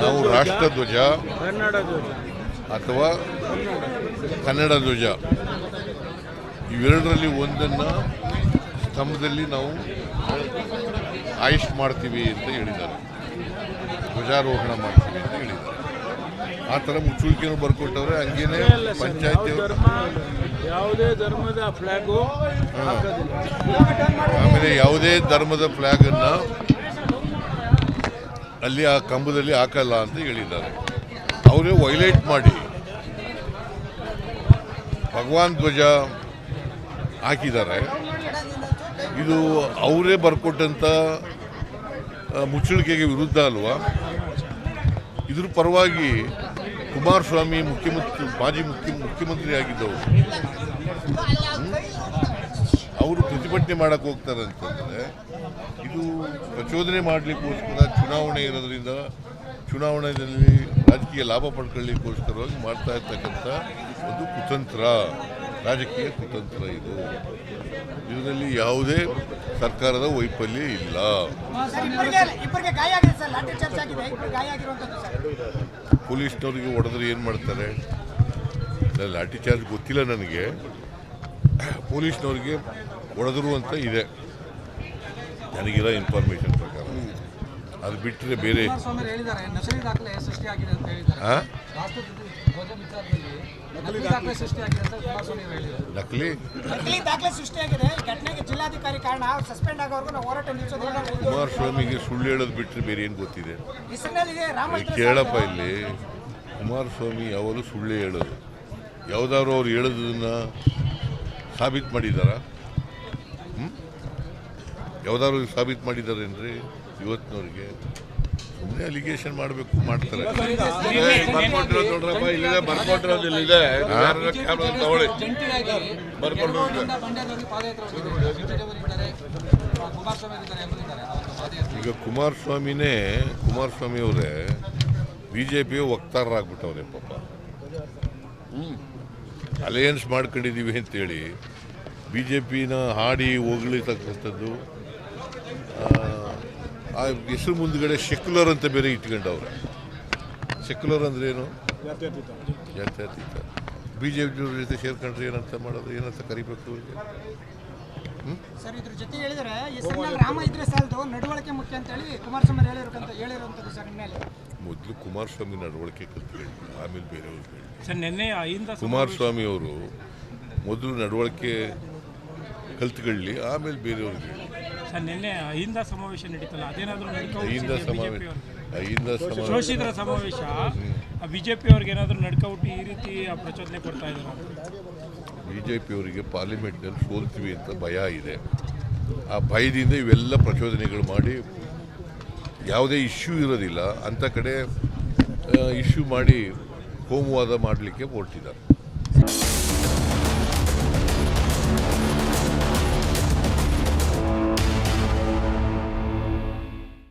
ನಾವು ರಾಷ್ಟ್ರಧ್ವಜ ಅಥವಾ ಕನ್ನಡ ಧ್ವಜ ಇವೆರಡರಲ್ಲಿ ಒಂದನ್ನು ಸ್ತಂಭದಲ್ಲಿ ನಾವು ಆಯಿಸ್ಟ್ ಮಾಡ್ತೀವಿ ಅಂತ ಹೇಳಿದ್ದಾರೆ, ಧ್ವಜಾರೋಹಣ ಮಾಡ್ತೀವಿ ಅಂತ ಹೇಳಿದ್ದಾರೆ. ಆ ಥರ ಮುಚ್ಚುಳಿಕೆಯನ್ನು ಬರ್ಕೊಟ್ಟವ್ರೆ. ಹಂಗೇನೆ ಪಂಚಾಯತಿ ಯಾವುದೇ ಧರ್ಮದ ಫ್ಲಾಗು ಆಮೇಲೆ ಯಾವುದೇ ಧರ್ಮದ ಫ್ಲಾಗನ್ನು ಅಲ್ಲಿ ಆ ಕಂಬದಲ್ಲಿ ಹಾಕಲ್ಲ ಅಂತ ಹೇಳಿದ್ದಾರೆ. ಅವರೇ ವೈಲೇಟ್ ಮಾಡಿ ಭಗವಾನ್ ಧ್ವಜ ಹಾಕಿದ್ದಾರೆ. ಇದು ಅವರೇ ಬರ್ಕೊಟ್ಟಂಥ ಮುಚ್ಚಳಿಕೆಗೆ ವಿರುದ್ಧ ಅಲ್ವಾ? ಇದ್ರ ಪರವಾಗಿ ಕುಮಾರಸ್ವಾಮಿ ಮಾಜಿ ಮುಖ್ಯಮಂತ್ರಿ ಆಗಿದ್ದವರು ಅವರು ಪ್ರತಿಭಟನೆ ಮಾಡಕ್ಕೆ ಹೋಗ್ತಾರೆ ಅಂತಂದರೆ ಇದು ಪ್ರಚೋದನೆ ಮಾಡಲಿಕ್ಕೋಸ್ಕರ ಚುನಾವಣೆ ಇರೋದ್ರಿಂದ ಚುನಾವಣೆಯಲ್ಲಿ ರಾಜಕೀಯ ಲಾಭ ಪಡ್ಕೊಳ್ಳಿಕ್ಕೋಸ್ಕರವಾಗಿ ಮಾಡ್ತಾ ಇರ್ತಕ್ಕಂಥ ಒಂದು ಕುತಂತ್ರ, ರಾಜಕೀಯ ಕುತಂತ್ರ. ಇದರಲ್ಲಿ ಯಾವುದೇ ಸರ್ಕಾರದ ವೈಫಲ್ಯ ಇಲ್ಲ. ಪೊಲೀಸ್ನವ್ರಿಗೆ ಹೊಡೆದ್ರೆ ಏನು ಮಾಡ್ತಾರೆ? ಲಾಠಿ ಚಾರ್ಜ್ ಗೊತ್ತಿಲ್ಲ ನನಗೆ. ಪೊಲೀಸ್ನವ್ರಿಗೆ ಹೊಡೆದ್ರು ಅಂತ ಇದೆ ನನಗಿರೋ ಇನ್ಫಾರ್ಮೇಶನ್ ಪ್ರಕಾರ. ಅದು ಬಿಟ್ಟರೆ ಬೇರೆ ನಕಲಿ ಕುಮಾರಸ್ವಾಮಿಗೆ ಸುಳ್ಳು ಹೇಳೋದು ಬಿಟ್ಟರೆ ಬೇರೆ ಏನು ಗೊತ್ತಿದೆ? ಕೇಳಪ್ಪ, ಇಲ್ಲಿ ಕುಮಾರಸ್ವಾಮಿ ಯಾವಾಗಲೂ ಸುಳ್ಳೇ ಹೇಳೋದು. ಯಾವುದಾದ್ರು ಅವ್ರು ಹೇಳೋದನ್ನ ಸಾಬೀತು ಮಾಡಿದಾರ? ಯಾವುದಾದ್ರು ಸಾಬೀತು ಮಾಡಿದ್ದಾರೆ ಅಂದರೆ ಇವತ್ತಿನವ್ರಿಗೆ ಸುಮ್ಮನೆ ಅಲಿಗೇಷನ್ ಮಾಡಬೇಕು, ಮಾಡ್ತಾರೆ. ಬರ್ಕೊಟ್ಟಿರೋದ್ರಪ್ಪ, ಇಲ್ಲಿದೆ, ಬರ್ಕೊಟ್ಟಿರೋದಿಲ್ಲಿದೆ, ತಗೊಳ್ಳಿ, ಬರ್ಕೊಂಡು. ಈಗ ಕುಮಾರಸ್ವಾಮಿ ಅವರೇ BJP ವಕ್ತಾರರಾಗ್ಬಿಟ್ಟವ್ರೆ ಪಾಪ. ಅಲಯನ್ಸ್ ಮಾಡ್ಕೊಂಡಿದ್ದೀವಿ ಅಂತೇಳಿ BJPನ ಹಾಡಿ ಹೋಗ್ಲಿತಕ್ಕಂಥದ್ದು. ಆ ಹೆಸರು ಮುಂದ್ಗಡೆ ಸೆಕ್ಯುಲರ್ ಅಂತ ಬೇರೆ ಇಟ್ಕೊಂಡವ್ರೆ. ಸೆಕ್ಯುಲರ್ ಅಂದ್ರೆ ಏನು? ಜಾತ್ಯತೀತ. BJP ಜೊತೆ ಸೇರ್ಕೊಂಡ್ರೆ ಏನಂತ ಮಾಡೋದು, ಏನಂತ ಕರಿಬೇಕು? ಸರ್, ಇದ್ರ ಜೊತೆ ಹೇಳಿದರೆ ರಾಮ ಇದ್ರೆ ಸಾಲದು, ನಡವಳಿಕೆ ಮುಖ್ಯ ಅಂತ ಹೇಳಿ ಕುಮಾರಸ್ವಾಮಿ ಹೇಳಿರುವಂಥದ್ದು ಸರ್. ಇನ್ಮೇಲೆ ಮೊದಲು ಕುಮಾರಸ್ವಾಮಿ ನಡವಳಿಕೆ ಕಲ್ತ್ಕೊಳ್ಳಿ, ಆಮೇಲೆ ಬೇರೆಯವ್ರು ಹೇಳಿ. ಕುಮಾರಸ್ವಾಮಿ ಅವರು ಮೊದಲು ನಡವಳಿಕೆ ಕಲ್ತ್ಕೊಳ್ಳಿ, ಆಮೇಲೆ ಬೇರೆಯವ್ರಿಗೆ ಹೇಳಿ. ಸರ್, ನಿನ್ನೆ ಅಹಿಂದ ಸಮಾವೇಶ ನಡೀತಲ್ಲ, ಅದೇನಾದರೂ ಶೋಷಿತರ ಸಮಾವೇಶ BJP ಅವ್ರಿಗೆ ಏನಾದರೂ ನಡ್ಕೌಟಿ ಈ ರೀತಿ ಪ್ರಚೋದನೆ ಕೊಡ್ತಾ ಇದ್ದಾರೆ? BJP ಅವರಿಗೆ ಪಾರ್ಲಿಮೆಂಟ್ನಲ್ಲಿ ಸೋಲ್ತೀವಿ ಅಂತ ಭಯ ಇದೆ. ಆ ಭಯದಿಂದ ಇವೆಲ್ಲ ಪ್ರಚೋದನೆಗಳು ಮಾಡಿ ಯಾವುದೇ ಇಶ್ಯೂ ಇರೋದಿಲ್ಲ ಅಂಥ ಕಡೆ ಇಶ್ಯೂ ಮಾಡಿ ಕೋಮುವಾದ ಮಾಡಲಿಕ್ಕೆ ಹೊರಟಿದ್ದಾರೆ.